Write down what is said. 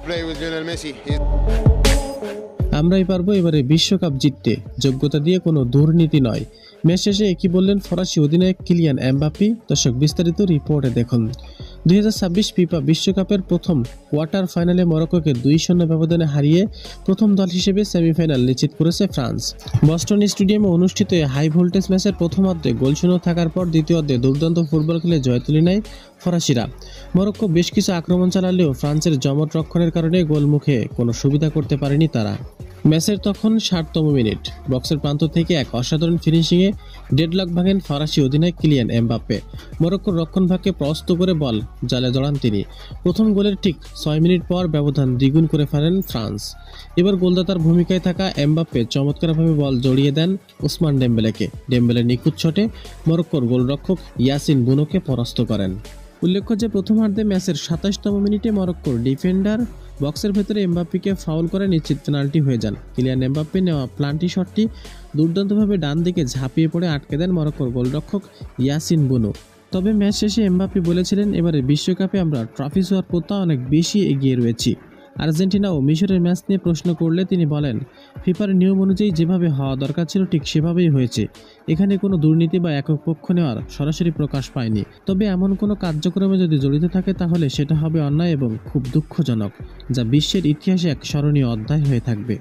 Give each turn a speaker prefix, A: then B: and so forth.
A: Play with Lionel Messi.
B: আমরাই পারবো এবারে বিশ্বকাপ জিততে, যোগ্যতা দিয়ে কোনো দুর্নীতি নয়। ম্যাচ শেষে একই বললেন ফরাসি অধিনায়ক কিলিয়ান এমবাপ্পে। দর্শক, বিস্তারিত রিপোর্টে দেখুন। 2026 ফিফা বিশ্বকাপের প্রথম কোয়ার্টার ফাইনালে মরক্কোকে 2-0 ব্যবধানে হারিয়ে প্রথম দল হিসেবে সেমিফাইনাল নিশ্চিত করেছে ফ্রান্স। বস্টন স্টেডিয়ামে অনুষ্ঠিত এই হাই ভোল্টেজ ম্যাচের প্রথমার্ধে গোলশূন্য থাকার পর দ্বিতীয়ার্ধে দুর্দান্ত ফুটবল খেলে জয় তুলে নেয় ফরাসিরা। মরক্কো বেশ কিছু আক্রমণ চালালেও ফ্রান্সের জমট রক্ষণের কারণে গোলমুখে কোনো সুবিধা করতে পারেনি তারা। ম্যাচের তখন 60তম মিনিট, বক্সের প্রান্ত থেকে এক অসাধারণ ফিনিশিংয়ে ডেডলক ভাঙেন ফরাসি অধিনায়ক কিলিয়ান এমবাপ্পে। মরক্কোর রক্ষণভাগকে প্রস্ত করে বল জালে জড়ান তিনি। প্রথম গোলের ঠিক 6 মিনিট পর ব্যবধান দ্বিগুণ করে ফেলেন ফ্রান্স। এবার গোলদাতার ভূমিকায় থাকা এমবাপ্পে চমৎকারভাবে বল জড়িয়ে দেন ওসমান ডেম্বেলেকে। ডেম্বেলের নিখুঁত শটে মরক্কোর গোলরক্ষক ইয়াসিন বুনোকে পরাস্ত করেন। উল্লেখ্য যে প্রথমার্ধে ম্যাচের 27তম মিনিটে মরক্কোর ডিফেন্ডার বক্সের ভেতরে এমবাপ্পেকে ফাউল করে নিশ্চিত পেনাল্টি হয়ে যান। কিলিয়ান এমবাপ্পে নেওয়া প্লান্টি শটটি দুর্দান্তভাবে ডান দিকে ঝাঁপিয়ে পড়ে আটকে দেন মরক্কোর গোলরক্ষক ইয়াসিন বুনো। তবে ম্যাচ শেষে এমবাপ্পে বলেছিলেন, এবারে বিশ্বকাপে আমরা ট্রফি ছোঁয়ার পথে অনেক বেশি এগিয়ে রয়েছি। আর্জেন্টিনা ও মিশরের ম্যাচ নিয়ে প্রশ্ন করলে তিনি বলেন, ফিফার নিয়ম অনুযায়ী যেভাবে হওয়া দরকার ছিল ঠিক সেভাবেই হয়েছে। এখানে কোনো দুর্নীতি বা একক পক্ষ নেওয়ার সরাসরি প্রকাশ পায়নি। তবে এমন কোনো কার্যক্রমে যদি জড়িত থাকে তাহলে সেটা হবে অন্যায় এবং খুব দুঃখজনক, যা বিশ্বের ইতিহাসে এক স্মরণীয় অধ্যায় হয়ে থাকবে।